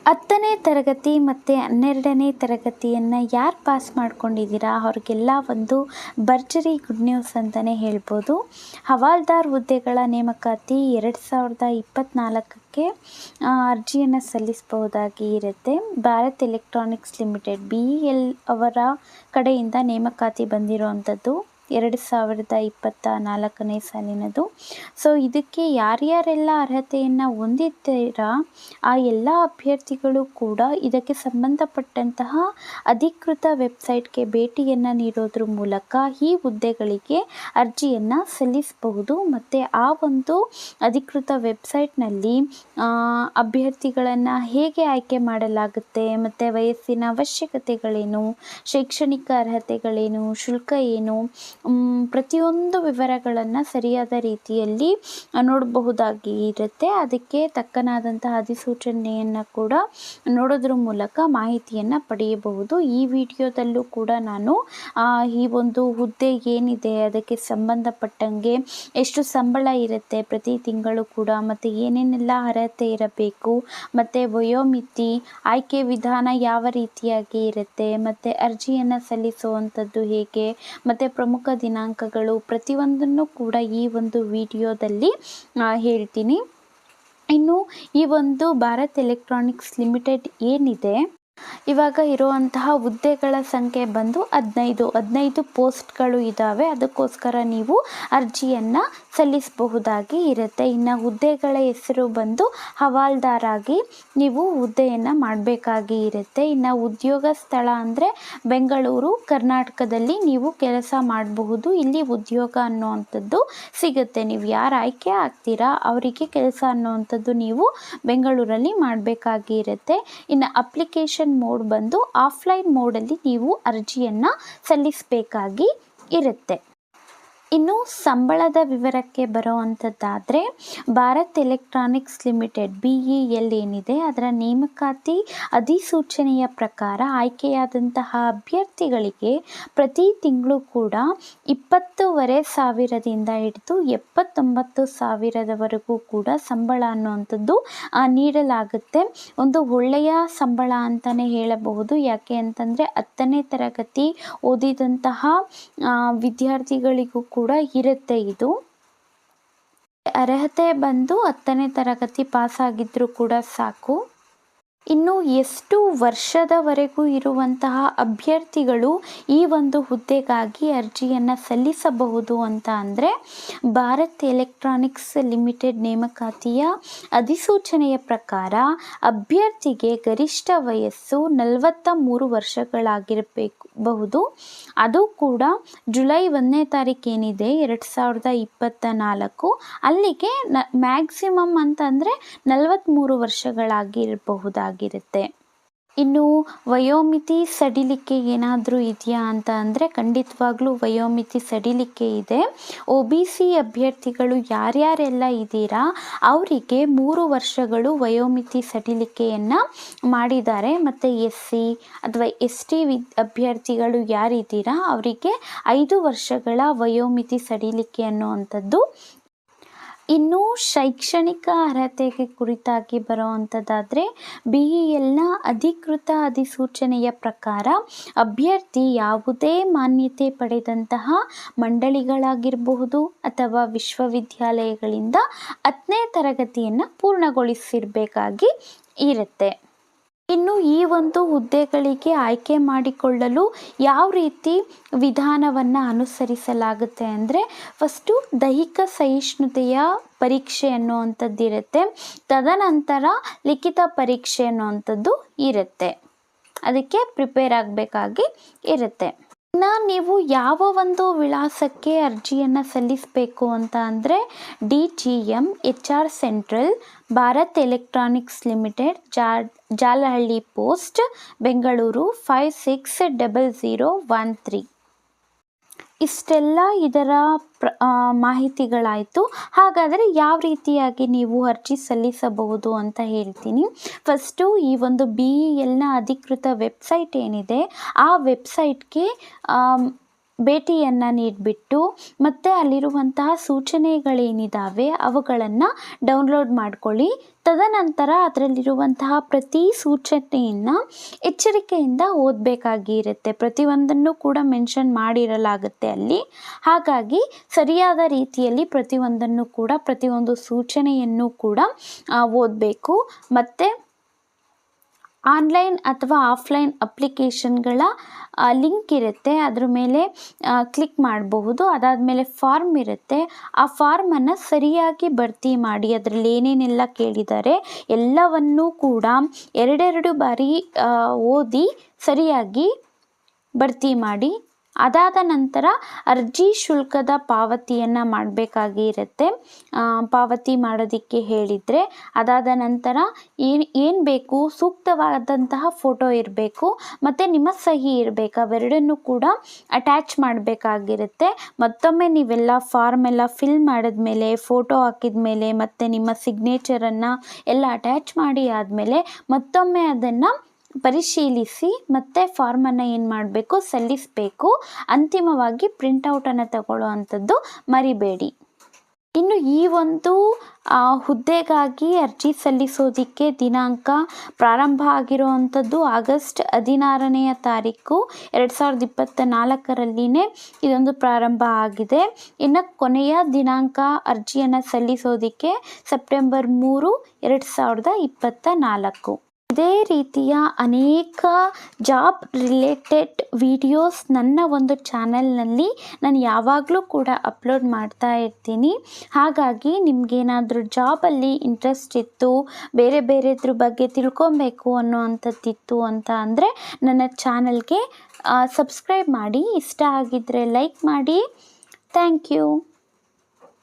10ನೇ ತರಗತಿ ಮತ್ತು 12ನೇ ತರಗತಿಯನ್ನು ಯಾರು ಪಾಸ್ ಮಾಡ್ಕೊಂಡಿದ್ದೀರಾ ಅವ್ರಿಗೆಲ್ಲ ಒಂದು ಭರ್ಜರಿ ಗುಡ್ ನ್ಯೂಸ್ ಅಂತಲೇ ಹೇಳ್ಬೋದು. ಹವಾಲ್ದಾರ್ ಹುದ್ದೆಗಳ ನೇಮಕಾತಿ 2024ಕ್ಕೆ ಅರ್ಜಿಯನ್ನು ಸಲ್ಲಿಸಬಹುದಾಗಿ ಇರುತ್ತೆ. ಭಾರತ್ ಎಲೆಕ್ಟ್ರಾನಿಕ್ಸ್ ಲಿಮಿಟೆಡ್ BEL ಅವರ ಕಡೆಯಿಂದ ನೇಮಕಾತಿ ಬಂದಿರುವಂಥದ್ದು 2024ನೇ ಸಾಲಿನದು. ಸೊ ಇದಕ್ಕೆ ಯಾರ್ಯಾರೆಲ್ಲ ಅರ್ಹತೆಯನ್ನು ಹೊಂದಿದ್ದೀರಾ ಆ ಎಲ್ಲ ಅಭ್ಯರ್ಥಿಗಳು ಕೂಡ ಇದಕ್ಕೆ ಸಂಬಂಧಪಟ್ಟಂತಹ ಅಧಿಕೃತ ವೆಬ್ಸೈಟ್ಗೆ ಭೇಟಿಯನ್ನು ನೀಡೋದ್ರ ಮೂಲಕ ಈ ಹುದ್ದೆಗಳಿಗೆ ಅರ್ಜಿಯನ್ನು ಸಲ್ಲಿಸಬಹುದು. ಮತ್ತು ಆ ಒಂದು ಅಧಿಕೃತ ವೆಬ್ಸೈಟ್ನಲ್ಲಿ ಅಭ್ಯರ್ಥಿಗಳನ್ನು ಹೇಗೆ ಆಯ್ಕೆ ಮಾಡಲಾಗುತ್ತೆ, ಮತ್ತು ವಯಸ್ಸಿನ ಅವಶ್ಯಕತೆಗಳೇನು, ಶೈಕ್ಷಣಿಕ ಅರ್ಹತೆಗಳೇನು, ಶುಲ್ಕ ಏನು, ಪ್ರತಿಯೊಂದು ವಿವರಗಳನ್ನು ಸರಿಯಾದ ರೀತಿಯಲ್ಲಿ ನೋಡಬಹುದಾಗಿ ಇರುತ್ತೆ. ಅದಕ್ಕೆ ತಕ್ಕನಾದಂತಹ ಅಧಿಸೂಚನೆಯನ್ನು ಕೂಡ ನೋಡೋದ್ರ ಮೂಲಕ ಮಾಹಿತಿಯನ್ನು ಪಡೆಯಬಹುದು. ಈ ವಿಡಿಯೋದಲ್ಲೂ ಕೂಡ ನಾನು ಈ ಒಂದು ಹುದ್ದೆ ಏನಿದೆ ಅದಕ್ಕೆ ಸಂಬಂಧಪಟ್ಟಂಗೆ ಎಷ್ಟು ಸಂಬಳ ಇರುತ್ತೆ ಪ್ರತಿ ತಿಂಗಳು ಕೂಡ, ಮತ್ತು ಏನೇನೆಲ್ಲ ಅರ್ಹತೆ ಇರಬೇಕು, ಮತ್ತು ವಯೋಮಿತಿ, ಆಯ್ಕೆ ವಿಧಾನ ಯಾವ ರೀತಿಯಾಗಿ ಇರುತ್ತೆ, ಮತ್ತು ಅರ್ಜಿಯನ್ನು ಸಲ್ಲಿಸುವಂಥದ್ದು ಹೇಗೆ, ಮತ್ತು ಪ್ರಮುಖ ದಿನಾಂಕಗಳು, ಪ್ರತಿಯೊಂದನ್ನು ಕೂಡ ಈ ಒಂದು ವಿಡಿಯೋದಲ್ಲಿ ಹೇಳ್ತೀನಿ. ಇನ್ನು ಈ ಒಂದು ಭಾರತ್ ಎಲೆಕ್ಟ್ರಾನಿಕ್ಸ್ ಲಿಮಿಟೆಡ್ ಏನಿದೆ ಇವಾಗ ಇರುವಂತಹ ಹುದ್ದೆಗಳ ಸಂಖ್ಯೆ ಬಂದು 15 ಪೋಸ್ಟ್ಗಳು ಇದ್ದಾವೆ. ಅದಕ್ಕೋಸ್ಕರ ನೀವು ಅರ್ಜಿಯನ್ನು ಸಲ್ಲಿಸಬಹುದಾಗಿ ಇರುತ್ತೆ. ಇನ್ನು ಹುದ್ದೆಗಳ ಹೆಸರು ಬಂದು ಹವಾಲ್ದಾರ್ ಆಗಿ ನೀವು ಹುದ್ದೆಯನ್ನು ಮಾಡಬೇಕಾಗಿ ಇರುತ್ತೆ. ಇನ್ನು ಉದ್ಯೋಗ ಸ್ಥಳ ಅಂದರೆ ಬೆಂಗಳೂರು, ಕರ್ನಾಟಕದಲ್ಲಿ ನೀವು ಕೆಲಸ ಮಾಡಬಹುದು. ಇಲ್ಲಿ ಉದ್ಯೋಗ ಅನ್ನುವಂಥದ್ದು ಸಿಗುತ್ತೆ. ನೀವು ಯಾರು ಆಯ್ಕೆ ಆಗ್ತೀರಾ ಅವರಿಗೆ ಕೆಲಸ ಅನ್ನುವಂಥದ್ದು ನೀವು ಬೆಂಗಳೂರಲ್ಲಿ ಮಾಡಬೇಕಾಗಿ ಇರುತ್ತೆ. ಇನ್ನು ಅಪ್ಲಿಕೇಶನ್ ಮೋಡ್ ಬಂದು ಆಫ್ಲೈನ್ ಮೋಡಲ್ಲಿ ನೀವು ಅರ್ಜಿಯನ್ನು ಸಲ್ಲಿಸಬೇಕಾಗಿ ಇರುತ್ತೆ. ಇನ್ನು ಸಂಬಳದ ವಿವರಕ್ಕೆ ಬರುವಂಥದ್ದಾದರೆ ಭಾರತ್ ಎಲೆಕ್ಟ್ರಾನಿಕ್ಸ್ ಲಿಮಿಟೆಡ್ BEL ಏನಿದೆ ಅದರ ನೇಮಕಾತಿ ಅಧಿಸೂಚನೆಯ ಪ್ರಕಾರ ಆಯ್ಕೆಯಾದಂತಹ ಅಭ್ಯರ್ಥಿಗಳಿಗೆ ಪ್ರತಿ ತಿಂಗಳು ಕೂಡ 20,500ದಿಂದ ಹಿಡಿದು 79,000ವರೆಗೂ ಕೂಡ ಸಂಬಳ ಅನ್ನುವಂಥದ್ದು ನೀಡಲಾಗುತ್ತೆ. ಒಂದು ಒಳ್ಳೆಯ ಸಂಬಳ ಅಂತಲೇ ಹೇಳಬಹುದು. ಯಾಕೆ ಅಂತಂದರೆ 10ನೇ ತರಗತಿ ಓದಿದಂತಹ ವಿದ್ಯಾರ್ಥಿಗಳಿಗೂ ಕೂಡ ಇರುತ್ತೆ. ಇದು ಅರ್ಹತೆ ಬಂದು 10ನೇ ತರಗತಿ ಪಾಸಾಗಿದ್ದರೂ ಕೂಡ ಸಾಕು. ಇನ್ನು ಎಷ್ಟು ವರ್ಷದವರೆಗೂ ಇರುವಂತಹ ಅಭ್ಯರ್ಥಿಗಳು ಈ ಒಂದು ಹುದ್ದೆಗಾಗಿ ಅರ್ಜಿಯನ್ನು ಸಲ್ಲಿಸಬಹುದು ಅಂತ ಅಂದರೆ ಭಾರತ್ ಎಲೆಕ್ಟ್ರಾನಿಕ್ಸ್ ಲಿಮಿಟೆಡ್ ನೇಮಕಾತಿಯ ಅಧಿಸೂಚನೆಯ ಪ್ರಕಾರ ಅಭ್ಯರ್ಥಿಗೆ ಗರಿಷ್ಠ ವಯಸ್ಸು 43 ವರ್ಷಗಳಾಗಿರಬಹುದು. ಅದು ಕೂಡ ಜುಲೈ 1ನೇ ತಾರೀಕು ಏನಿದೆ 2024 ಅಲ್ಲಿಗೆ ಮ್ಯಾಕ್ಸಿಮಮ್ ಅಂತಂದರೆ 43 ವರ್ಷಗಳಾಗಿರಬಹುದಾಗಿರುತ್ತೆ. ಇನ್ನು ವಯೋಮಿತಿ ಸಡಿಲಿಕೆ ಏನಾದರೂ ಇದೆಯಾ ಅಂತ ಅಂದರೆ ಖಂಡಿತವಾಗ್ಲೂ ವಯೋಮಿತಿ ಸಡಿಲಿಕೆ ಇದೆ. OBC ಅಭ್ಯರ್ಥಿಗಳು ಯಾರ್ಯಾರೆಲ್ಲ ಇದ್ದೀರಾ ಅವರಿಗೆ 3 ವರ್ಷಗಳು ವಯೋಮಿತಿ ಸಡಿಲಿಕೆಯನ್ನು ಮಾಡಿದ್ದಾರೆ. ಮತ್ತು SC ಅಥವಾ ST ಅಭ್ಯರ್ಥಿಗಳು ಯಾರಿದ್ದೀರಾ ಅವರಿಗೆ 5 ವರ್ಷಗಳ ವಯೋಮಿತಿ ಸಡಿಲಿಕೆ ಅನ್ನುವಂಥದ್ದು. ಇನ್ನು ಶೈಕ್ಷಣಿಕ ಅರ್ಹತೆಗೆ ಕುರಿತಾಗಿ ಬರುವಂಥದ್ದಾದರೆ BELನ ಅಧಿಕೃತ ಅಧಿಸೂಚನೆಯ ಪ್ರಕಾರ ಅಭ್ಯರ್ಥಿ ಯಾವುದೇ ಮಾನ್ಯತೆ ಪಡೆದಂತಹ ಮಂಡಳಿಗಳಾಗಿರಬಹುದು ಅಥವಾ ವಿಶ್ವವಿದ್ಯಾಲಯಗಳಿಂದ 10ನೇ ತರಗತಿಯನ್ನು ಪೂರ್ಣಗೊಳಿಸಿರಬೇಕಾಗಿ ಇರುತ್ತೆ. ಇನ್ನು ಈ ಒಂದು ಹುದ್ದೆಗಳಿಗೆ ಆಯ್ಕೆ ಮಾಡಿಕೊಳ್ಳಲು ಯಾವ ರೀತಿ ವಿಧಾನವನ್ನು ಅನುಸರಿಸಲಾಗುತ್ತೆ ಅಂದರೆ ಫಸ್ಟು ದೈಹಿಕ ಸಹಿಷ್ಣುತೆಯ ಪರೀಕ್ಷೆ ಅನ್ನುವಂಥದ್ದಿರುತ್ತೆ. ತದನಂತರ ಲಿಖಿತ ಪರೀಕ್ಷೆ ಅನ್ನುವಂಥದ್ದು ಇರುತ್ತೆ. ಅದಕ್ಕೆ ಪ್ರಿಪೇರ್ ಆಗಬೇಕಾಗಿ ಇರುತ್ತೆ. ಇನ್ನು ನೀವು ಯಾವ ಒಂದು ವಿಳಾಸಕ್ಕೆ ಅರ್ಜಿಯನ್ನು ಸಲ್ಲಿಸಬೇಕು ಅಂತ ಅಂದರೆ DGM HR central Bharat electronics limited Jalahalli post Bengaluru 560013. ಇಷ್ಟೆಲ್ಲ ಇದರ ಮಾಹಿತಿಗಳಾಯಿತು. ಹಾಗಾದರೆ ಯಾವ ರೀತಿಯಾಗಿ ನೀವು ಅರ್ಜಿ ಸಲ್ಲಿಸಬಹುದು ಅಂತ ಹೇಳ್ತೀನಿ. ಫಸ್ಟು ಈ ಒಂದು BELನ ಅಧಿಕೃತ ವೆಬ್ಸೈಟ್ ಏನಿದೆ ಆ ವೆಬ್ಸೈಟ್ಗೆ ಭೇಟಿಯನ್ನು ನೀಡಿಬಿಟ್ಟು ಮತ್ತು ಅಲ್ಲಿರುವಂತಹ ಸೂಚನೆಗಳೇನಿದ್ದಾವೆ ಅವುಗಳನ್ನು ಡೌನ್ಲೋಡ್ ಮಾಡ್ಕೊಳ್ಳಿ. ತದನಂತರ ಅದರಲ್ಲಿರುವಂತಹ ಪ್ರತಿ ಸೂಚನೆಯನ್ನು ಎಚ್ಚರಿಕೆಯಿಂದ ಓದಬೇಕಾಗಿರುತ್ತೆ. ಪ್ರತಿಯೊಂದನ್ನು ಕೂಡ ಮೆನ್ಷನ್ ಮಾಡಿರಲಾಗುತ್ತೆ ಅಲ್ಲಿ. ಹಾಗಾಗಿ ಸರಿಯಾದ ರೀತಿಯಲ್ಲಿ ಪ್ರತಿಯೊಂದನ್ನು ಕೂಡ ಪ್ರತಿಯೊಂದು ಸೂಚನೆಯನ್ನು ಕೂಡ ಓದಬೇಕು. ಮತ್ತು ಆನ್ಲೈನ್ ಅಥವಾ ಆಫ್ಲೈನ್ ಅಪ್ಲಿಕೇಶನ್ಗಳ ಲಿಂಕ್ ಇರುತ್ತೆ, ಅದ್ರ ಮೇಲೆ ಕ್ಲಿಕ್ ಮಾಡಬಹುದು. ಅದಾದಮೇಲೆ ಫಾರ್ಮ್ ಇರುತ್ತೆ, ಆ ಫಾರ್ಮನ್ನು ಸರಿಯಾಗಿ ಭರ್ತಿ ಮಾಡಿ. ಅದರಲ್ಲಿ ಏನೇನೆಲ್ಲ ಕೇಳಿದ್ದಾರೆ ಎಲ್ಲವನ್ನೂ ಕೂಡ ಎರಡೆರಡು ಬಾರಿ ಓದಿ ಸರಿಯಾಗಿ ಭರ್ತಿ ಮಾಡಿ. ಅದಾದ ನಂತರ ಅರ್ಜಿ ಶುಲ್ಕದ ಪಾವತಿಯನ್ನು ಮಾಡಬೇಕಾಗಿರುತ್ತೆ, ಪಾವತಿ ಮಾಡೋದಕ್ಕೆ ಹೇಳಿದರೆ. ಅದಾದ ನಂತರ ಏನು ಬೇಕು, ಸೂಕ್ತವಾದಂತಹ ಫೋಟೋ ಇರಬೇಕು ಮತ್ತು ನಿಮ್ಮ ಸಹಿ ಇರಬೇಕು. ಅವೆರಡನ್ನೂ ಕೂಡ ಅಟ್ಯಾಚ್ ಮಾಡಬೇಕಾಗಿರುತ್ತೆ. ಮತ್ತೊಮ್ಮೆ ನೀವೆಲ್ಲ ಫಾರ್ಮ್ ಎಲ್ಲ ಫಿಲ್ ಮಾಡಿದ್ಮೇಲೆ, ಫೋಟೋ ಹಾಕಿದ ಮೇಲೆ ಮತ್ತು ನಿಮ್ಮ ಸಿಗ್ನೇಚರನ್ನು ಎಲ್ಲ ಅಟ್ಯಾಚ್ ಮಾಡಿ ಆದಮೇಲೆ ಮತ್ತೊಮ್ಮೆ ಅದನ್ನು ಪರಿಶೀಲಿಸಿ ಮತ್ತು ಫಾರ್ಮನ್ನು ಏನು ಮಾಡಬೇಕು, ಸಲ್ಲಿಸಬೇಕು. ಅಂತಿಮವಾಗಿ ಪ್ರಿಂಟೌಟನ್ನು ತಗೊಳ್ಳೋ ಅಂಥದ್ದು ಮರಿಬೇಡಿ. ಇನ್ನು ಈ ಒಂದು ಹುದ್ದೆಗಾಗಿ ಅರ್ಜಿ ಸಲ್ಲಿಸೋದಕ್ಕೆ ದಿನಾಂಕ ಪ್ರಾರಂಭ ಆಗಿರುವಂಥದ್ದು ಆಗಸ್ಟ್ 16ನೇ ತಾರೀಕು 2024 ಇದೊಂದು ಪ್ರಾರಂಭ ಆಗಿದೆ. ಇನ್ನು ಕೊನೆಯ ದಿನಾಂಕ ಅರ್ಜಿಯನ್ನು ಸಲ್ಲಿಸೋದಕ್ಕೆ ಸೆಪ್ಟೆಂಬರ್ 3, 2024. ಇದೇ ರೀತಿಯ ಅನೇಕ ಜಾಬ್ ರಿಲೇಟೆಡ್ ವಿಡಿಯೋಸ್ ನನ್ನ ಒಂದು ಚಾನಲ್ನಲ್ಲಿ ನಾನು ಯಾವಾಗಲೂ ಕೂಡ ಅಪ್ಲೋಡ್ ಮಾಡ್ತಾ ಇರ್ತೀನಿ. ಹಾಗಾಗಿ ನಿಮಗೇನಾದರೂ ಜಾಬಲ್ಲಿ ಇಂಟ್ರೆಸ್ಟ್ ಇತ್ತು, ಬೇರೆದ್ರ ಬಗ್ಗೆ ತಿಳ್ಕೊಬೇಕು ಅನ್ನೋವಂಥದ್ದಿತ್ತು ಅಂತ ಅಂದರೆ ನನ್ನ ಚಾನಲ್ಗೆ ಸಬ್ಸ್ಕ್ರೈಬ್ ಮಾಡಿ. ಇಷ್ಟ ಆಗಿದ್ದರೆ ಲೈಕ್ ಮಾಡಿ. Thank you.